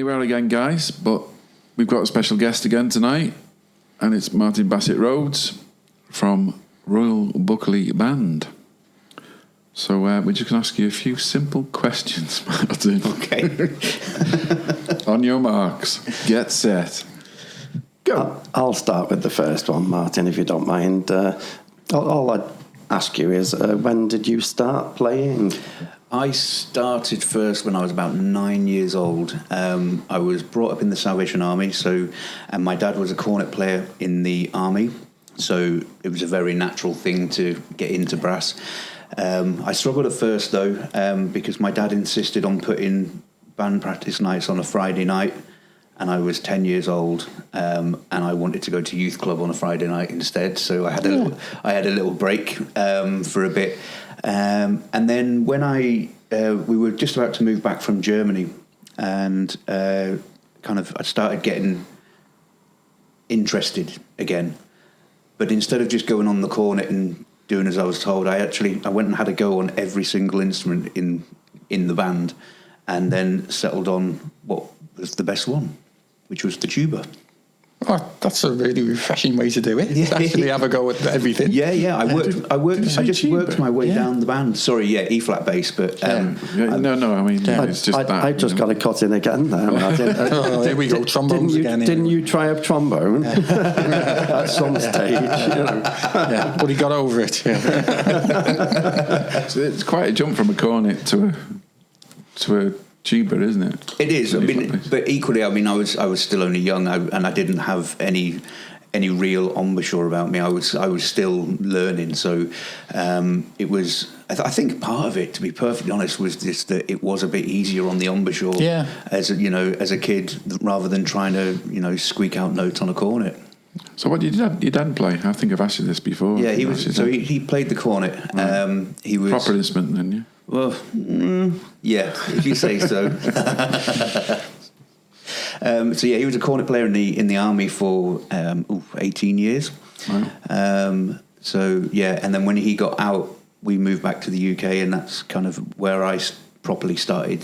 you are again, guys, but we've got a special guest again tonight, and it's Martin Bassett-Rhodes from Royal Buckley Band. So we're just going to ask you a few simple questions, Martin. Okay. On your marks, get set, go. I'll start with the first one, Martin, if you don't mind. All I'd ask you is, when did you start playing? I started first when I was about 9 years old. I was brought up in the Salvation Army, and my dad was a cornet player in the army, so it was a very natural thing to get into brass. I struggled at first, though, because my dad insisted on putting band practice nights on a Friday night, and I was 10 years old, and I wanted to go to youth club on a Friday night instead, so I had a little break for a bit. And then when we were just about to move back from Germany, and I started getting interested again. But instead of just going on the cornet and doing as I was told, I went and had a go on every single instrument in the band, and then settled on what was the best one, which was the tuba. Oh, that's a really refreshing way to do it. Yeah. Actually have a go at everything. Yeah. I just worked my way down the band. Sorry, E flat bass, but it's just that. I just got a cut in again there, Martin. There we go, trombones again. Didn't you try a trombone at some stage? Yeah, but he got over it. Yeah. So it's quite a jump from a cornet to a tuba, isn't it? It is. But equally, I was still only young, and I didn't have any real embouchure about me. I was still learning, so it was. I think part of it, to be perfectly honest, was just that it was a bit easier on the embouchure. Yeah. As a kid, rather than trying to squeak out notes on a cornet. So what did your dad play? I think I've asked you this before. Yeah, he played the cornet. Right. He was proper instrument then, yeah. Well, yeah, if you say so. He was a cornet player in the army for 18 years. Wow. And then when he got out, we moved back to the UK, and that's kind of where I properly started,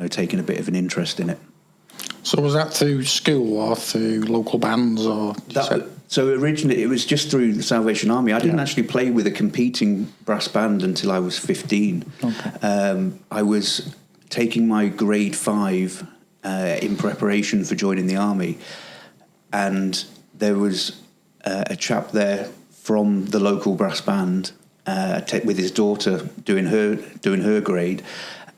taking a bit of an interest in it. So was that through school or through local bands, or? So originally it was just through the Salvation Army. I didn't actually play with a competing brass band until I was 15. Okay. I was taking my grade 5 in preparation for joining the army, and there was a chap there from the local brass band with his daughter doing her grade.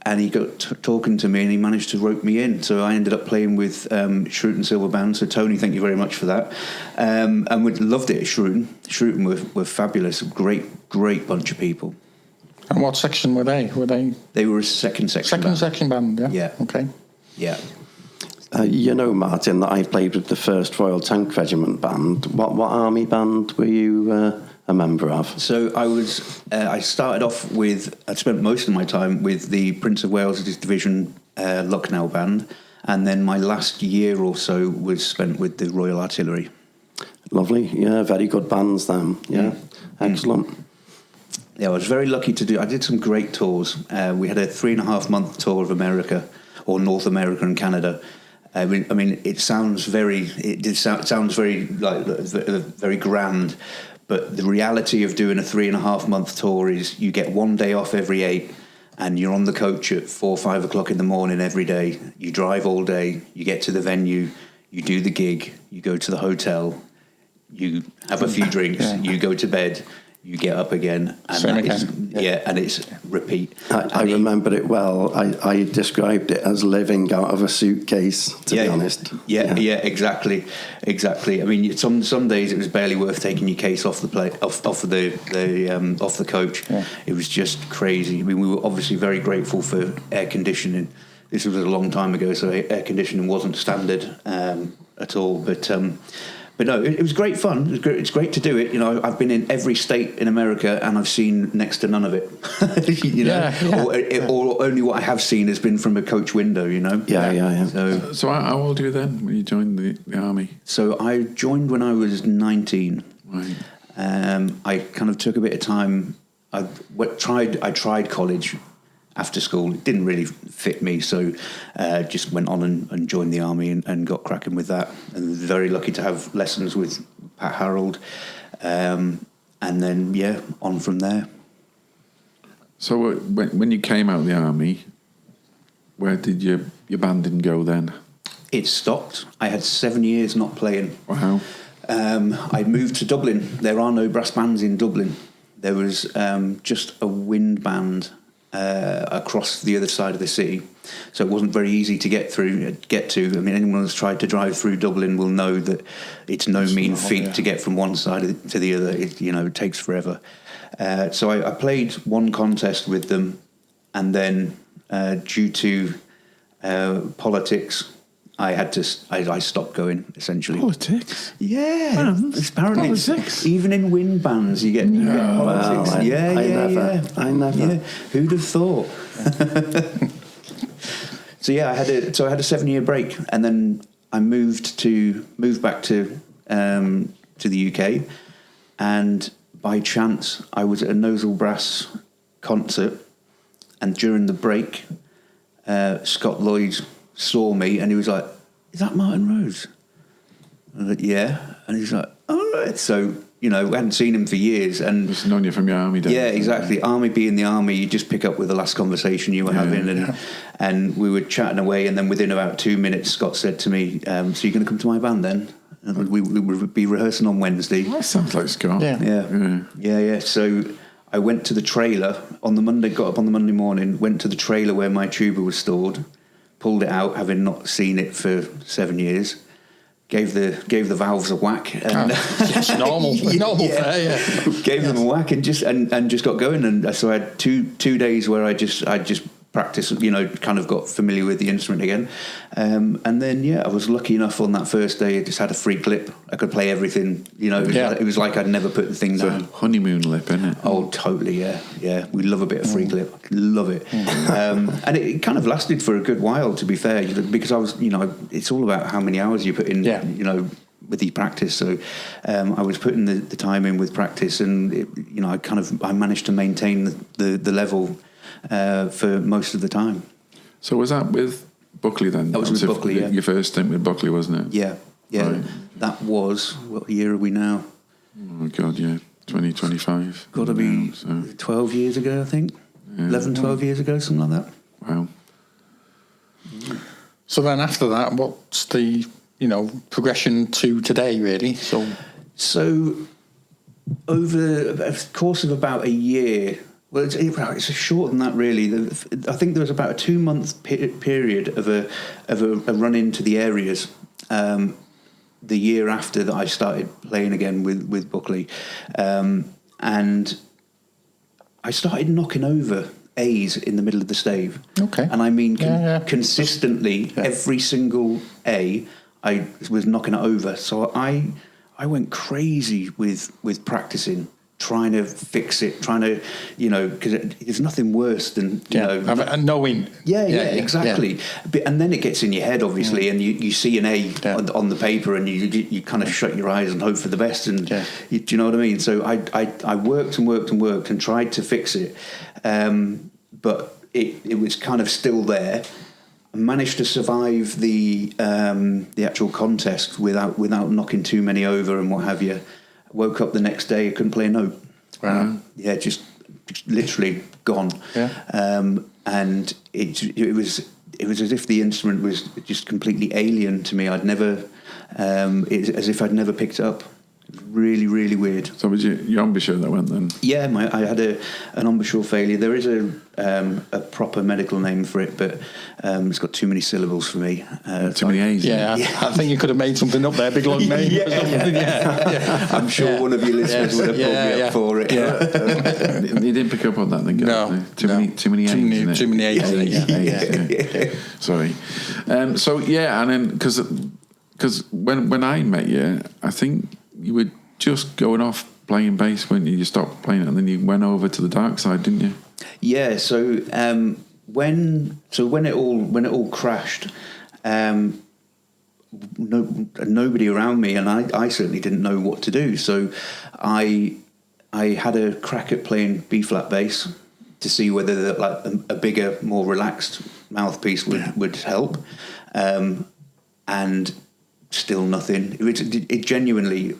And he got talking to me, and he managed to rope me in. So I ended up playing with Shrewton Silver Band. So Tony, thank you very much for that. And we loved it at Shrewton. Shrewton were fabulous, great bunch of people. And what section were they? They were a second section band. Section band, yeah. Yeah. Okay. Yeah. Martin, that I played with the 1st Royal Tank Regiment Band. What army band were you a member of? So I started off with, I spent most of my time with the Prince of Wales Division Lucknow Band, and then my last year or so was spent with the Royal Artillery. Lovely, yeah, very good bands then, yeah, excellent. Yeah, I was very lucky I did some great tours. We had a 3.5-month tour of America, or North America and Canada. I mean, it sounds very very grand. But the reality of doing a 3.5-month tour is you get 1 day off every 8, and you're on the coach at 4 or 5 o'clock in the morning every day. You drive all day, you get to the venue, you do the gig, you go to the hotel, you have a few drinks, you go to bed, you get up again, and and it's repeat. I remember it well. I described it as living out of a suitcase, to be honest. Yeah, exactly. I mean, some days it was barely worth taking your case off the coach. Yeah. It was just crazy. I mean, we were obviously very grateful for air conditioning. This was a long time ago, so air conditioning wasn't standard at all. But no, it was great fun. It's great to do it. I've been in every state in America, and I've seen next to none of it. Or only what I have seen has been from a coach window. Yeah. So how old were you then when you joined the army? So I joined when I was 19. Right. I kind of took a bit of time. I tried college, after school. It didn't really fit me, so just went on and joined the army and got cracking with that. And very lucky to have lessons with Pat Harold, and then on from there. So when you came out of the army, where did your banding go then? It stopped. I had 7 years not playing. Wow. I moved to Dublin. There are no brass bands in Dublin. There was just a wind band across the other side of the city, so it wasn't very easy to get to. I mean, anyone who's tried to drive through Dublin will know that it's no mean feat to get from one side to the other. It takes forever. So I played one contest with them, and then due to politics, I stopped going, essentially. Politics? Yeah. Bands? Apparently, Politics? even in wind bands, you get politics. Well, I never. Yeah. Who'd have thought? So I had a 7-year break, and then I moved back to the UK, and by chance I was at a Nosal Brass concert, and during the break, Scott Lloyd saw me, and he was like, "Is that Martin Rhodes?" I was like, "Yeah," and he's like, "All right." So we hadn't seen him for years, and Just known you from your army days. yeah, exactly. Army being the army, you just pick up with the last conversation you were having, and we were chatting away, and then within about 2 minutes, Scott said to me, "So you're going to come to my band then?" And we would be rehearsing on Wednesday. That sounds like Scott. Yeah. So I went to the trailer on the Monday, got up on the Monday morning, went to the trailer where my tuba was stored, pulled it out, having not seen it for 7 years, gave the valves a whack. And It's normal fare, yeah. Gave them a whack and just got going. And so I had two days where I just practiced, kind of got familiar with the instrument again. And then, I was lucky enough on that first day, I just had a free clip. I could play everything, It was like I'd never put the thing down. It's a honeymoon lip, isn't it? Oh, totally, yeah. We love a bit of free clip. Love it. And it kind of lasted for a good while, to be fair, because I was, it's all about how many hours you put in, with the practice. So I was putting the time in with practice, and I managed to maintain the level for most of the time. So was that with Buckley then? That was with Buckley, yeah. Your first stint with Buckley, wasn't it? Yeah. Right. That was, what year are we now? Oh, God, yeah. 2025. Got to be 12 years ago, I think. 11, 12 years ago, something like that. Wow. So then after that, what's the, progression to today, really? So over the course of about a year, well, it's short than that, really. I think there was about a 2-month period of a run into the areas the year after that I started playing again with Buckley, and I started knocking over A's in the middle of the stave. Okay. And I mean consistently, every single A I was knocking it over. So I went crazy with practicing, trying to fix it, because there's nothing worse than knowing. Yeah, exactly. But, and then it gets in your head, obviously, and you see an A on the paper, and you kind of shut your eyes and hope for the best. And do you know what I mean? So I worked and tried to fix it, but it was kind of still there. I managed to survive the actual contest without knocking too many over and what have you. Woke up the next day, I couldn't play a note. Wow. Just literally gone. Yeah. And it was as if the instrument was just completely alien to me. I'd never, as if I'd never picked it up. Really, really weird. So was your embouchure that went then? Yeah, I had an embouchure failure. There is a proper medical name for it, but it's got too many syllables for me. Too many A's. Yeah, I think you could have made something up there, big long name. Yeah. I'm sure one of your listeners would have pulled me up for it. Yeah. You didn't pick up on that then, guys? No. Too many A's. Too many A's. Sorry. And then because when I met you, I think you were just going off playing bass, weren't you? You stopped playing it, and then you went over to the dark side, didn't you? Yeah. So when it all crashed, nobody around me, and I certainly didn't know what to do. So I had a crack at playing B flat bass, to see whether a bigger, more relaxed mouthpiece would help, and still nothing. It genuinely,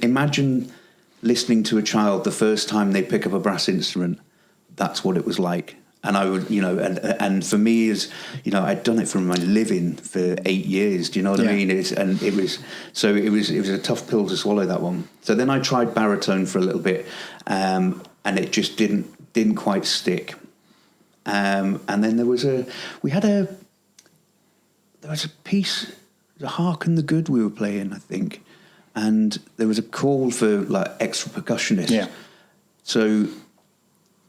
imagine listening to a child the first time they pick up a brass instrument. That's what it was like. And I would, and for me, as I'd done it for my living for 8 years. Do you know what I mean? It was a tough pill to swallow, that one. So then I tried baritone for a little bit, and it just didn't quite stick. And then there was a piece, the Harken the Good we were playing, I think, and there was a call for like extra percussionists. Yeah. So,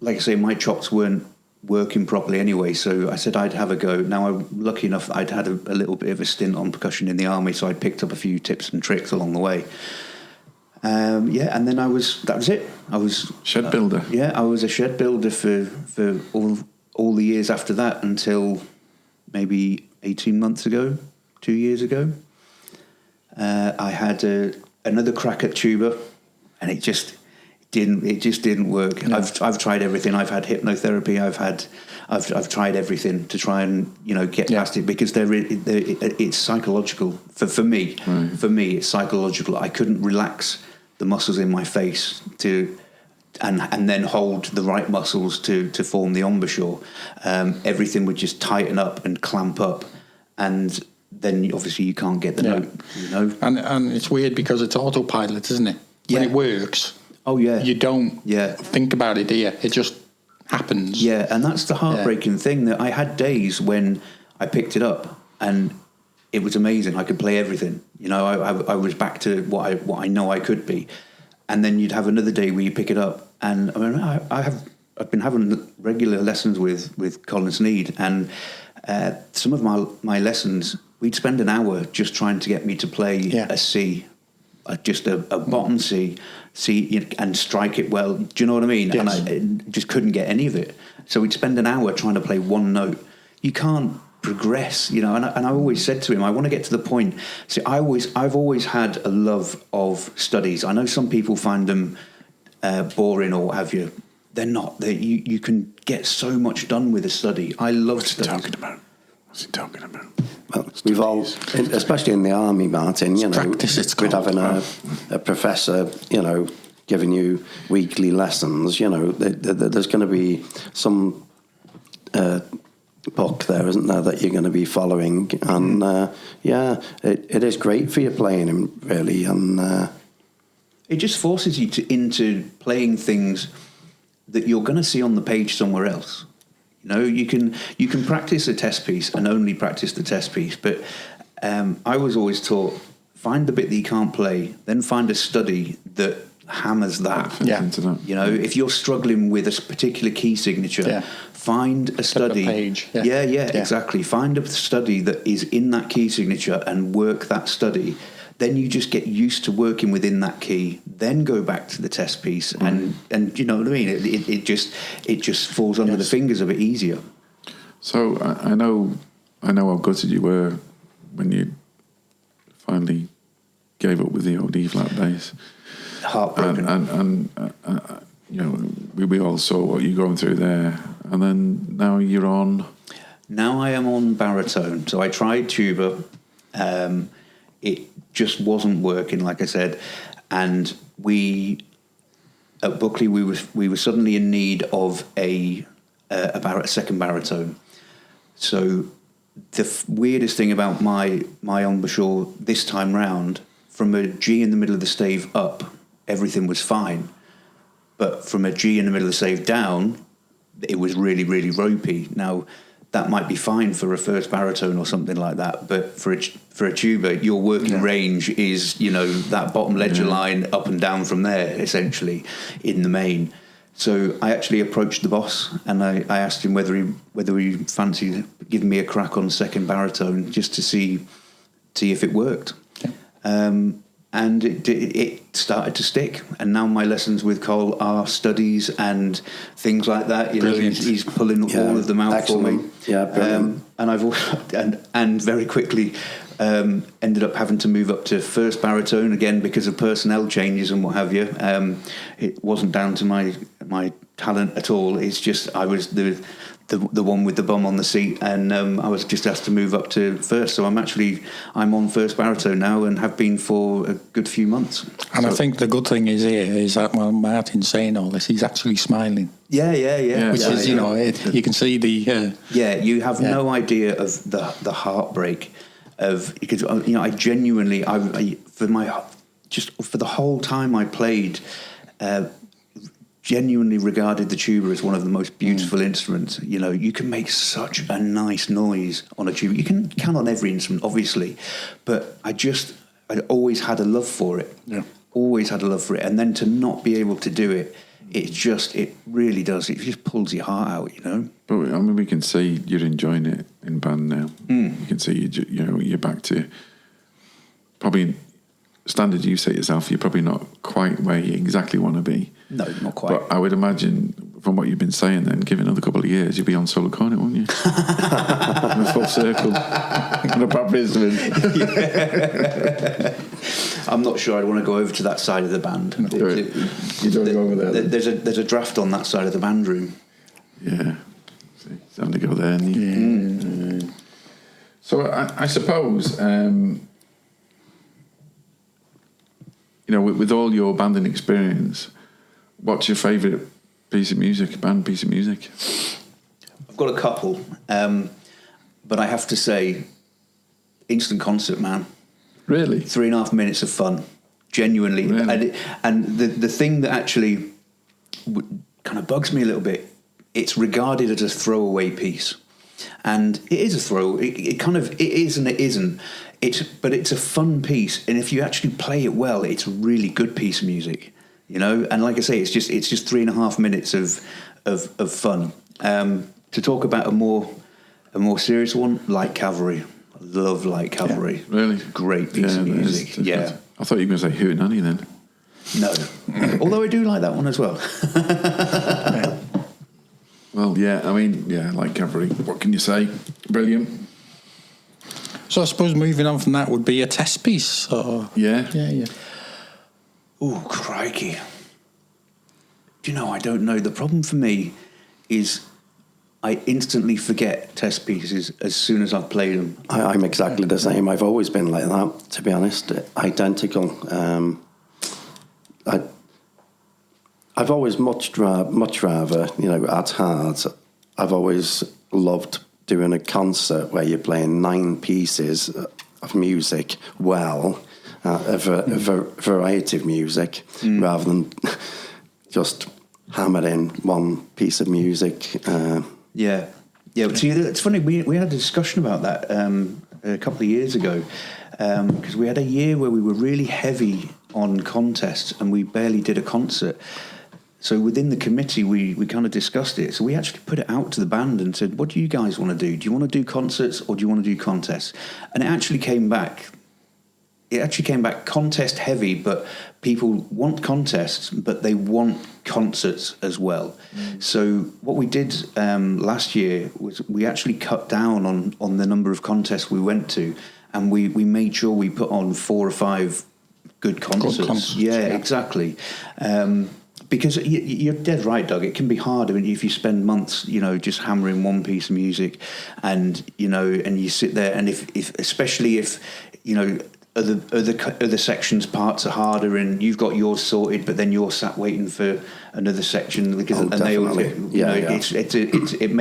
like I say, my chops weren't working properly anyway, so I said I'd have a go. Now, I'm lucky enough, I'd had a little bit of a stint on percussion in the army, so I'd picked up a few tips and tricks along the way. And then that was it. I was shed builder. I was a shed builder for all the years after that, until maybe 18 months ago, 2 years ago. I had another crack at tuba, and it just didn't work. No. I've tried everything. I've had hypnotherapy. I've tried everything to try and get past it, because it's psychological for me. Right. For me, it's psychological. I couldn't relax the muscles in my face and then hold the right muscles to form the embouchure. Everything would just tighten up and clamp up, and then obviously you can't get the note. And it's weird because it's autopilot, isn't it? When it works. Oh yeah, you don't think about it, do you? It just happens. Yeah, and that's the heartbreaking thing, that I had days when I picked it up and it was amazing. I could play everything. I was back to what I know I could be. And then you'd have another day where you pick it up, and I mean, I've been having regular lessons with Colin Sneed, and some of my lessons, we'd spend an hour just trying to get me to play a C, just a bottom C, and strike it well. Do you know what I mean? Yes. And I just couldn't get any of it. So we'd spend an hour trying to play one note. You can't progress, And I always said to him, I want to get to the point. See, I've always had a love of studies. I know some people find them boring or what have you. They're not. You can get so much done with a study. I love studies. What's he talking about? Well, we've all, especially in the army, Martin, we'd having a professor, giving you weekly lessons, there's going to be some book there, isn't there, that you're going to be following. And, it is great for your playing, really. And it just forces you into playing things that you're going to see on the page somewhere else. You can practice a test piece and only practice the test piece, but I was always taught, find the bit that you can't play, then find a study that hammers that. Into that. If you're struggling with a particular key signature, find a study. Page. Yeah, exactly. Find a study that is in that key signature and work that study. Then you just get used to working within that key. Then go back to the test piece, and you know what I mean. It just falls under the fingers a bit easier. So I know how gutted you were when you finally gave up with the old E flat bass. Heartbroken. And we all saw what you're going through there, and then now you're on. Now I am on baritone. So I tried tuba. It just wasn't working, like I said, and at Buckley we were suddenly in need of a second baritone. So the weirdest thing about my embouchure this time round, from a G in the middle of the stave up, everything was fine, but from a G in the middle of the stave down, it was really, really ropey. Now, that might be fine for a first baritone or something like that, but for a tuba, your working range is, that bottom ledger line up and down from there, essentially, in the main. So I actually approached the boss, and I asked him whether he fancied giving me a crack on second baritone, just to see if it worked. And it started to stick, and now my lessons with Cole are studies and things like that. He's pulling all of them out for me. Yeah, brilliant. And I've and very quickly ended up having to move up to first baritone again because of personnel changes and what have you. It wasn't down to my talent at all. It's just I was the one with the bum on the seat, and I was just asked to move up to first. So I'm on first baritone now, and have been for a good few months. And I think the good thing is that while Martin's saying all this, he's actually smiling. Yeah. Which is, you know, you can see the... you have no idea of the heartbreak of, because, you know, I genuinely, for the whole time I played, genuinely regarded the tuba as one of the most beautiful instruments. You know, you can make such a nice noise on a tuba. You can on every instrument, obviously, but I always had a love for it. Yeah. Always had a love for it. And then to not be able to do it, it really does. It just pulls your heart out, you know. But I mean, we can see you're enjoying it in band now. You can see you're back to probably standard. You say yourself, you're probably not quite where you exactly want to be. No, not quite. But I would imagine, from what you've been saying, then, give it another couple of years, you'd be on solo cornet, wouldn't you? In a full circle, on a proper instrument. I'm not sure I'd want to go over to that side of the band. You don't go over there. There's a draft on that side of the band room. Yeah, see, it's time to go there. So I suppose, you know, with all your banding experience, what's your favourite band piece of music? I've got a couple, but I have to say, Instant Concert, man. Really? 3.5 minutes of fun, genuinely. Really? And the thing that actually kind of bugs me a little bit, it's regarded as a throwaway piece. And it is a throw. It is and it isn't. But it's a fun piece, and if you actually play it well, it's a really good piece of music, you know. And like I say, it's just 3.5 minutes of fun. To talk about a more serious one, Light Cavalry. I love Light Cavalry. Yeah, really great piece of music. Yeah, I thought you were going to say Hootenanny then. No, although I do like that one as well. Well, yeah, I mean, yeah, Light Cavalry. What can you say? Brilliant. So I suppose moving on from that would be a test piece. Or... Yeah. Ooh, crikey. Do you know, I don't know. The problem for me is I instantly forget test pieces as soon as I've played them. I'm exactly the same. I've always been like that, to be honest. Identical. I've always much rather, you know, at heart, I've always loved doing a concert where you're playing 9 pieces of music well, a variety of music, rather than just hammer in one piece of music. Yeah. But see, it's funny, we had a discussion about that a couple of years ago, because we had a year where we were really heavy on contests and we barely did a concert. So within the committee, we kind of discussed it. So we actually put it out to the band and said, what do you guys want to do? Do you want to do concerts or do you want to do contests? And it actually came back contest heavy, but people want contests, but they want concerts as well. So what we did last year was we actually cut down on the number of contests we went to, and we made sure we put on 4 or 5 good concerts. Yeah, exactly. Because you're dead right, Doug. It can be hard. I mean, if you spend months, you know, just hammering one piece of music, and you know, and you sit there, and especially if you know other sections parts are harder, and you've got yours sorted, but then you're sat waiting for another section because and they all, it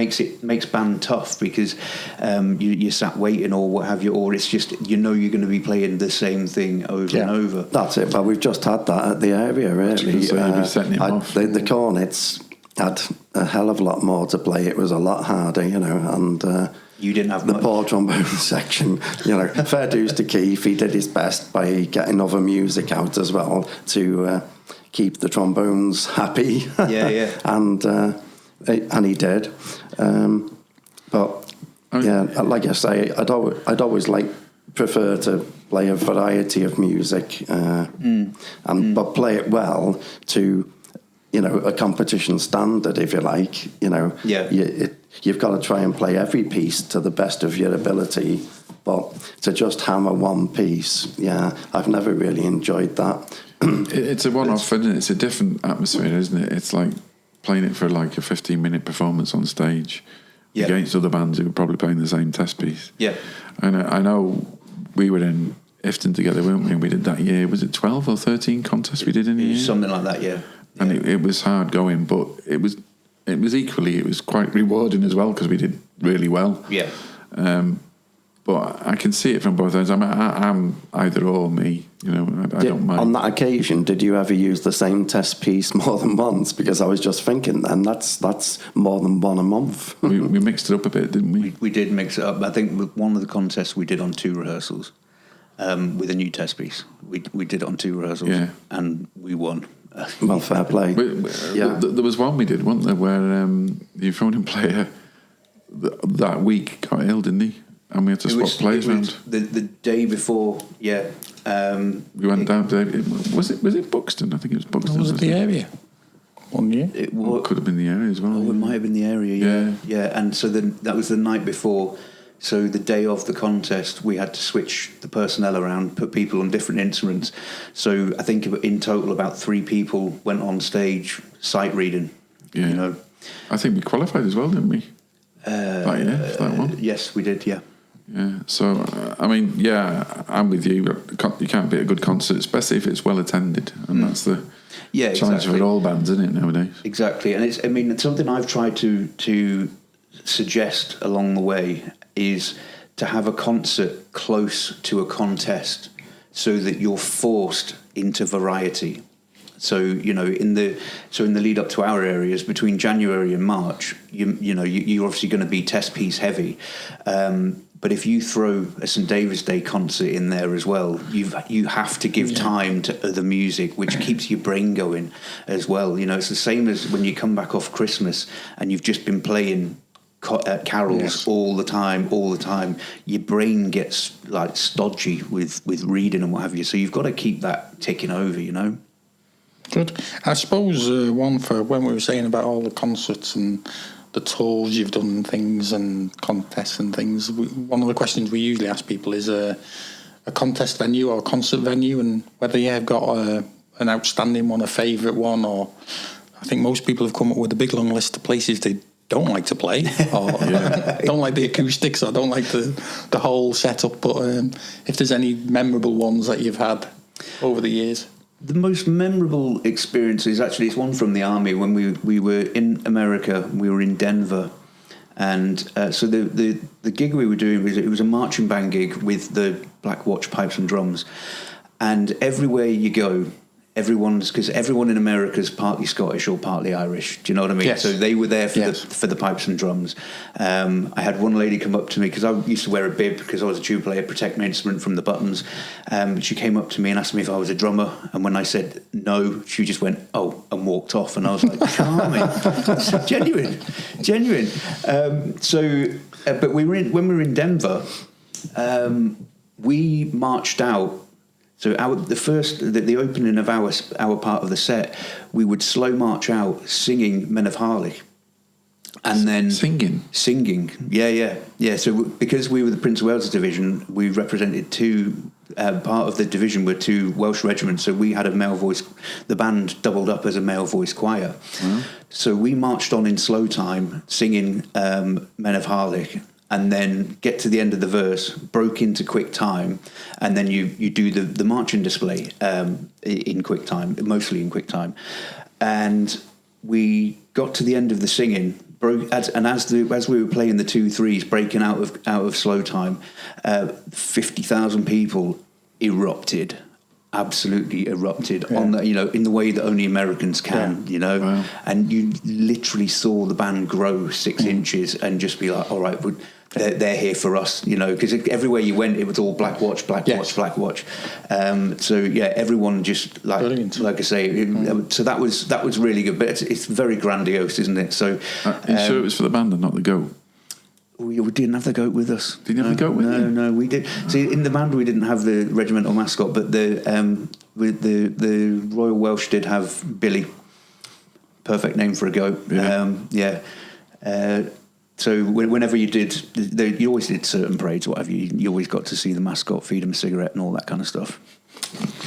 makes band tough because you're sat waiting or what have you, or it's just you know you're going to be playing the same thing over and over. That's it. But we've just had that at the area, really. The cornets had a hell of a lot more to play. It was a lot harder, you know, and. You didn't have the much. poor trombone section, you know. Fair dues to Keith. He did his best by getting other music out as well to keep the trombones happy. Yeah. and he did. But yeah, like I say, I'd always prefer to play a variety of music, but play it well to, you know, a competition standard, if you like. You know, you've got to try and play every piece to the best of your ability, but to just hammer one piece, I've never really enjoyed that. It's a one-off, isn't it? It's a different atmosphere, isn't it? It's like playing it for like a 15-minute performance on stage Yeah. against other bands who were probably playing the same test piece. Yeah. And I know we were in Ifton together, weren't we? And we did that year. Was it 12 or 13 contests we did in a year? Something like that, yeah. And it was hard going, but it was quite rewarding as well because we did really well. Yeah. But I can see it from both ends. I'm either or me, you know. I don't mind. On that occasion, did you ever use the same test piece more than once? Because I was just thinking, then that's more than one a month. we mixed it up a bit, didn't we? We did mix it up. I think with one of the contests we did on 2 rehearsals with a new test piece. We did it on 2 rehearsals, Yeah. and we won. Well, fair play. Yeah. There was one we did, wasn't there, where the euphonium player that week got ill, didn't he? And we had to swap players around. The day before, yeah. We went down to... Was it Buxton? I think it was Buxton. Was it the area? 1 year? It could have been the area as well. Oh, it might have been the area, yeah. Yeah, and so that was the night before. So the day of the contest, we had to switch the personnel around, put people on different instruments. So I think in total about 3 people went on stage sight reading. Yeah. You know. I think we qualified as well, didn't we? That one. Yes, we did, yeah. Yeah, so, I mean, yeah, I'm with you. You can't beat a good concert, especially if it's well attended. And that's the challenge for all bands, isn't it, nowadays? Exactly. And it's something I've tried to suggest along the way is to have a concert close to a contest so that you're forced into variety. So, you know, in the lead up to our areas between January and March, you're obviously going to be test piece heavy. But if you throw a St David's Day concert in there as well, you have to give time to other music, which keeps your brain going as well. You know, it's the same as when you come back off Christmas and you've just been playing carols all the time. Your brain gets like stodgy with reading and what have you. So you've got to keep that ticking over, you know. Good. I suppose one for when we were saying about all the concerts and the tours you've done and things and contests and things, one of the questions we usually ask people is a contest venue or a concert venue, and whether you have got an outstanding one, a favourite one, or I think most people have come up with a big long list of places they don't like to play, or don't like the acoustics, or don't like the whole setup. But if there's any memorable ones that you've had over the years. The most memorable experience is actually it's one from the army when we were in America. We were in Denver, and so the gig we were doing was a marching band gig with the Black Watch pipes and drums, and everywhere you go, because everyone in America is partly Scottish or partly Irish. Do you know what I mean? Yes. So they were there for the pipes and drums. I had one lady come up to me because I used to wear a bib because I was a tuba player, protect my instrument from the buttons. She came up to me and asked me if I was a drummer, and when I said no, she just went "oh" and walked off. And I was like, "Charming, genuine." But when we were in Denver, we marched out. So the opening of our part of the set, we would slow march out singing Men of Harley. And then Singing, yeah. So because we were the Prince of Wales division, we represented part of the division were 2 Welsh regiments. So we had a male voice. The band doubled up as a male voice choir. So we marched on in slow time, singing Men of Harley, and then get to the end of the verse, broke into quick time, and then you do the marching display in quick time, mostly in quick time. And we got to the end of the singing, as we were playing the 2/3s, breaking out of slow time, 50,000 people erupted. Absolutely erupted on the, in the way that only Americans can, Wow. and you literally saw the band grow 6 inches and just be like, all right, they're here for us, because everywhere you went, it was all Black Watch. So yeah, everyone just like I say, so that was really good, but it's very grandiose, isn't it? So, are you sure it was for the band and not the goat? We didn't have the goat with us. Didn't you have the goat with you? No, we did. See, in the band we didn't have the regimental mascot, but the Royal Welsh did have Billy. Perfect name for a goat. Yeah. So whenever you always did certain parades, whatever, you always got to see the mascot, feed him a cigarette and all that kind of stuff.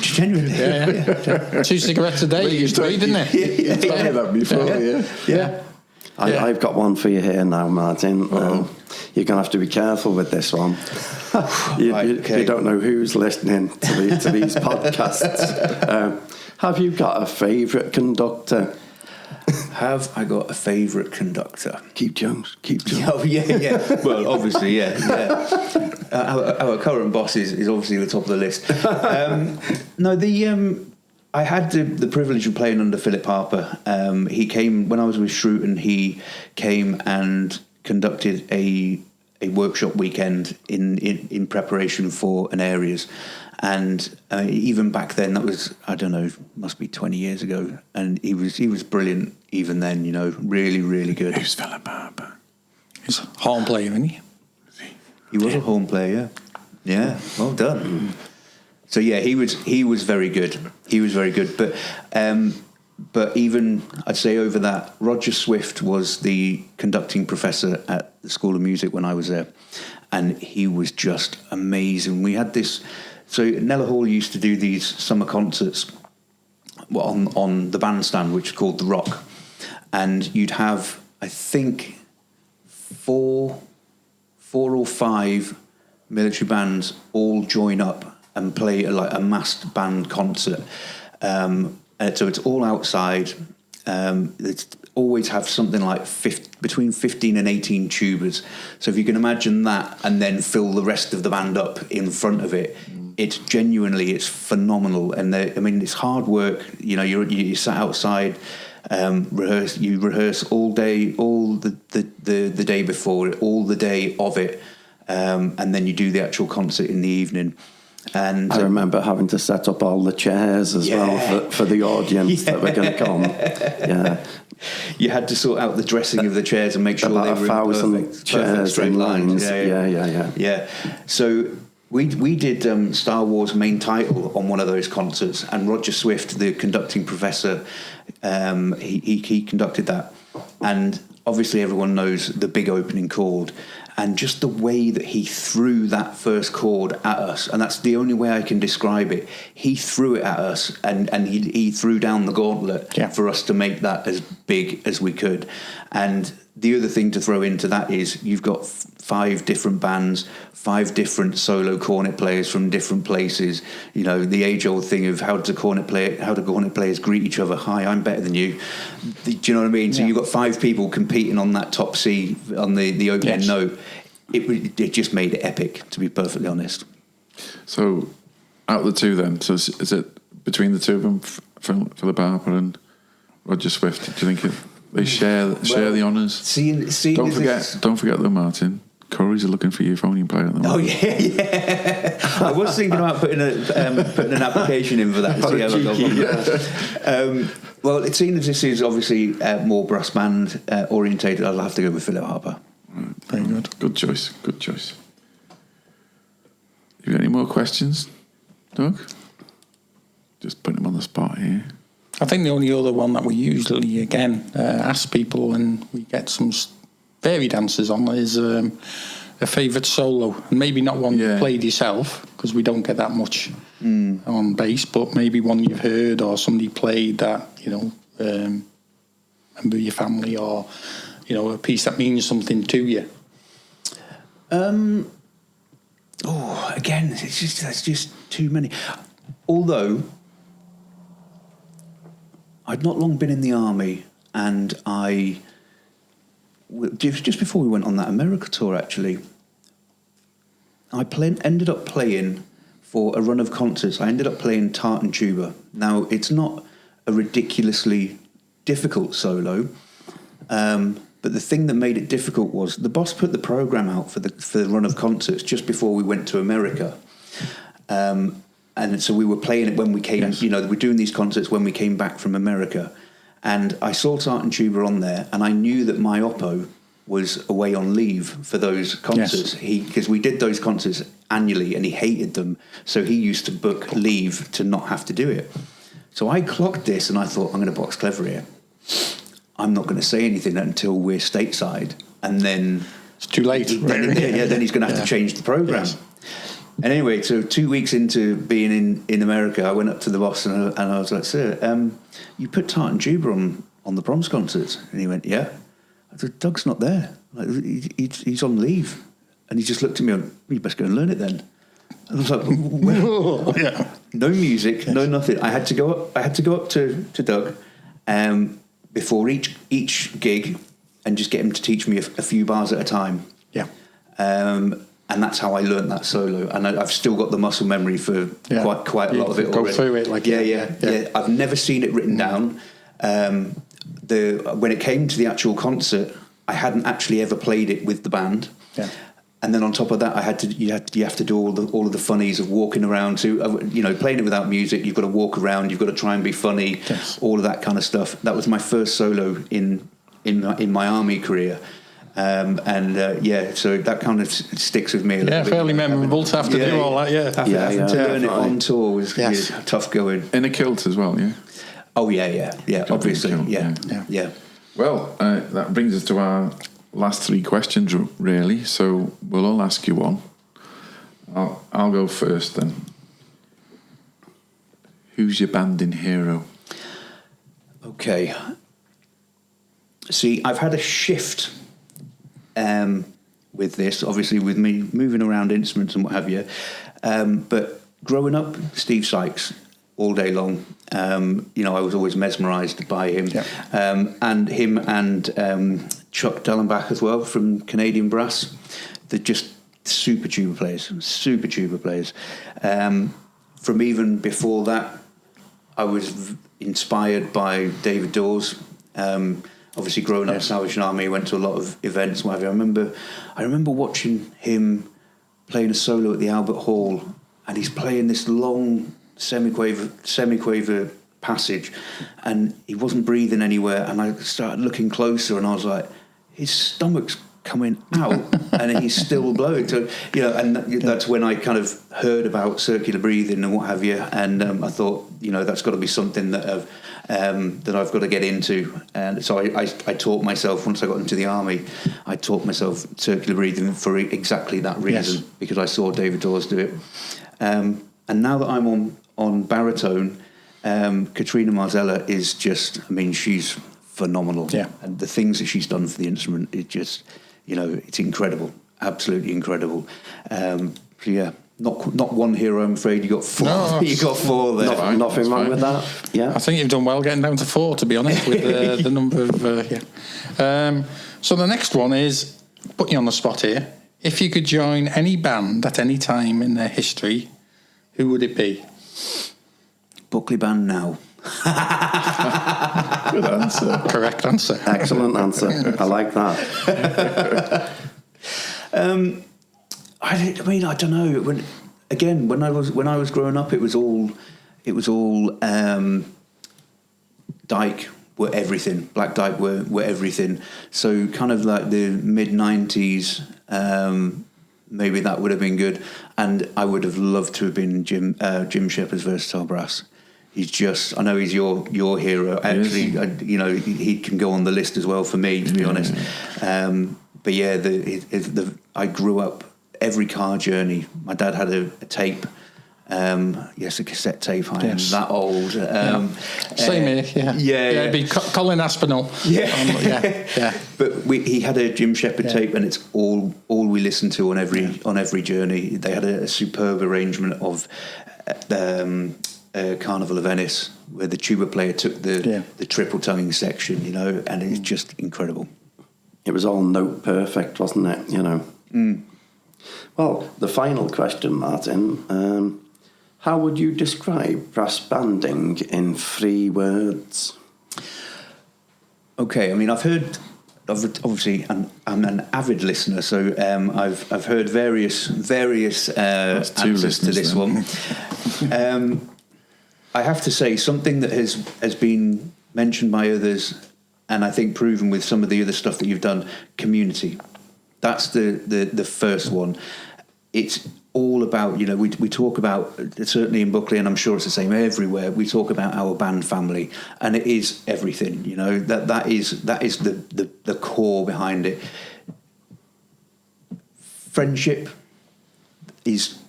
Genuinely. Yeah. 2 cigarettes a day, used to be, didn't it? You told me that before, yeah. I've got one for you here now, Martin. You're going to have to be careful with this one. You don't know who's listening to these podcasts. Have you got a favourite conductor? Have I got a favourite conductor? Keith Jones. Oh, yeah. Well, obviously, yeah. Our current boss is obviously the top of the list. I had the privilege of playing under Philip Harper. He came when I was with Shrewton. He came and conducted a workshop weekend in preparation for an Areas. And even back then, that was, I don't know, must be 20 years ago. And he was brilliant even then, really, really good. Who's Philip Harper? He's a horn player, isn't he? He was a horn player, yeah. Yeah, well done. So yeah, he was very good. He was very good. But even, I'd say over that, Roger Swift was the conducting professor at the School of Music when I was there. And he was just amazing. We had this... So Nella Hall used to do these summer concerts on the bandstand, which is called The Rock. And you'd have, I think, four or five military bands all join up and play a massed band concert. So it's all outside. It's always have something like between 15 and 18 tubas. So if you can imagine that and then fill the rest of the band up in front of it, it's phenomenal. And it's hard work. You sat outside, rehearse all day, all the day before it, all the day of it, and then you do the actual concert in the evening. And I remember having to set up all the chairs as well for the audience that were going to come. Yeah, you had to sort out the dressing of the chairs and make sure they were 1,000 chairs straight in lines. Yeah. Yeah. So we did Star Wars main title on one of those concerts, and Roger Swift, the conducting professor, he conducted that, and obviously everyone knows the big opening chord. And just the way that he threw that first chord at us, and that's the only way I can describe it. He threw it at us, and he threw down the gauntlet for us to make that as big as we could. And the other thing to throw into that is you've got 5 different bands, 5 different solo cornet players from different places. The age-old thing of how do cornet players greet each other? Hi, I'm better than you. Do you know what I mean? So you've got 5 people competing on that top C on the opening note. It just made it epic, to be perfectly honest. So, out of the two then, so is it between the two of them, Philip Harper and Roger Swift? Do you think they share the honours? Don't forget though, Martin. Corey's are looking for your phone player at the moment. Oh yeah. I was thinking about putting an application in for that to see how I got on. Well, it seems this is obviously more brass band orientated. I'll have to go with Philip Harper. Right. Very good. Good choice. You got any more questions, Doug? Just putting him on the spot here. I think the only other one that we usually, again, ask people and we get some varied answers on is a favourite solo. And maybe not one you played yourself, because we don't get that much on bass, but maybe one you've heard or somebody played that, member of your family, or, a piece that means something to you. Again, that's just too many. Although I'd not long been in the army, and just before we went on that America tour, actually, I ended up playing for a run of concerts. I ended up playing tartan tuba. Now, it's not a ridiculously difficult solo, but the thing that made it difficult was the boss put the program out for the run of concerts just before we went to America. And so we were playing it when we came, we're doing these concerts when we came back from America. And I saw tartan tuba on there, and I knew that my oppo was away on leave for those concerts. Because we did those concerts annually, and he hated them. So he used to book leave to not have to do it. So I clocked this, and I thought, I'm going to box clever here. I'm not going to say anything until we're stateside. And then... It's too late. Then he's going to have to change the program. Yes. And anyway, so 2 weeks into being in America, I went up to the boss and I was like, "Sir, you put Tartan Tuba on the Proms concerts?" And he went, "Yeah." I said, "Doug's not there. Like, he's on leave." And he just looked at me and went, "You best go and learn it then." And I was like, well, Yeah. no music, no nothing. I had to go up to Doug before each gig and just get him to teach me a few bars at a time. Yeah. And that's how I learned that solo. And I've still got the muscle memory for quite a lot of it go already. through it like yeah. I've never seen it written down. When it came to the actual concert, I hadn't actually ever played it with the band. Yeah. And then on top of that, you have to do all of the funnies of walking around playing it without music. You've got to walk around. You've got to try and be funny. Yes. All of that kind of stuff. That was my first solo in my army career. So that kind of sticks with me a little bit. Fairly memorable to have to do all that, Having to learn it on tour was tough going. In a kilt as well, yeah? Oh, yeah, obviously, yeah. Well, that brings us to our last three questions, really. So we'll all ask you one. I'll go first then. Who's your banding hero? Okay. See, I've had a shift with this, obviously with me moving around instruments and what have you. But growing up, Steve Sykes all day long. I was always mesmerised by him. Yeah. And him and Chuck Dellenbach as well from Canadian Brass. They're just super tuba players. From even before that, I was inspired by David Dawes. Obviously, growing up in Salvation Army, went to a lot of events. What have you. I remember watching him playing a solo at the Albert Hall, and he's playing this long semi-quaver passage, and he wasn't breathing anywhere. And I started looking closer, and I was like, his stomach's coming out, and he's still blowing. So that's when I kind of heard about circular breathing and what have you. And I thought, that's got to be something that I've got to get into. And so I taught myself, once I got into the army, I taught myself circular breathing for exactly that reason, because I saw David Dawes do it. And now that I'm on baritone, Katrina Marzella is just, she's phenomenal. Yeah. And the things that she's done for the instrument, it just, it's incredible, absolutely incredible. Not one hero, I'm afraid. You got four. No, you got four there. Nothing wrong with that. Yeah, I think you've done well getting down to four, to be honest, with the number of. So the next one is, put you on the spot here. If you could join any band at any time in their history, who would it be? Buckley Band now. Good answer. Correct answer. Excellent answer. I like that. I don't know. When I was growing up, it was all Dyke were everything. Black Dyke were everything. So kind of like the mid-90s, maybe that would have been good. And I would have loved to have been Jim Shepard's Versatile Brass. He's just, I know he's your hero. Actually, he can go on the list as well for me, to be honest. But yeah, I grew up, every car journey, my dad had a tape. A cassette tape. I am that old. Same here. Yeah. It'd be Colin Aspinall. Yeah. But he had a Jim Shepard tape, and it's all we listened to on every journey. They had a superb arrangement of Carnival of Venice, where the tuba player took the triple tonguing section, and it's just incredible. It was all note perfect, wasn't it? Well, the final question, Martin. How would you describe brass banding in 3 words? Okay, I've heard, obviously, I'm an avid listener, so I've heard various answers to this one. I have to say, something that has been mentioned by others, and I think proven with some of the other stuff that you've done, community. That's the first one. It's all about, we talk about, certainly in Buckley, and I'm sure it's the same everywhere, we talk about our band family, and it is everything, that is the core behind it. Friendship,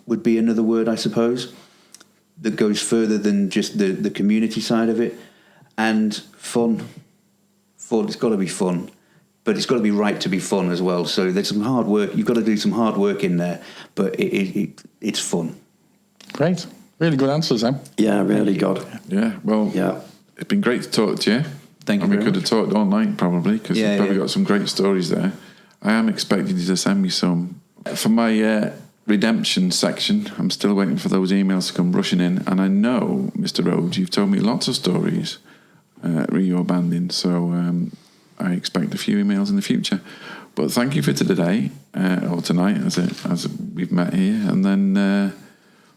would be another word, I suppose, that goes further than just the community side of it. And fun. It's got to be fun. But it's got to be right to be fun as well. So there's some hard work. You've got to do some hard work in there, but it's fun. Great. Really good answers, Em. Yeah, really good. Yeah, well, it's been great to talk to you. Thank you And we very could much. have talked all night probably, because you've probably got some great stories there. I am expecting you to send me some. For my redemption section, I'm still waiting for those emails to come rushing in. And I know, Mr. Rhodes, you've told me lots of stories re your banding, so I expect a few emails in the future. But thank you for today, or tonight, as we've met here. And then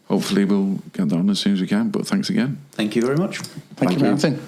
hopefully we'll get that on as soon as we can. But thanks again. Thank you very much. Thank you, Martin.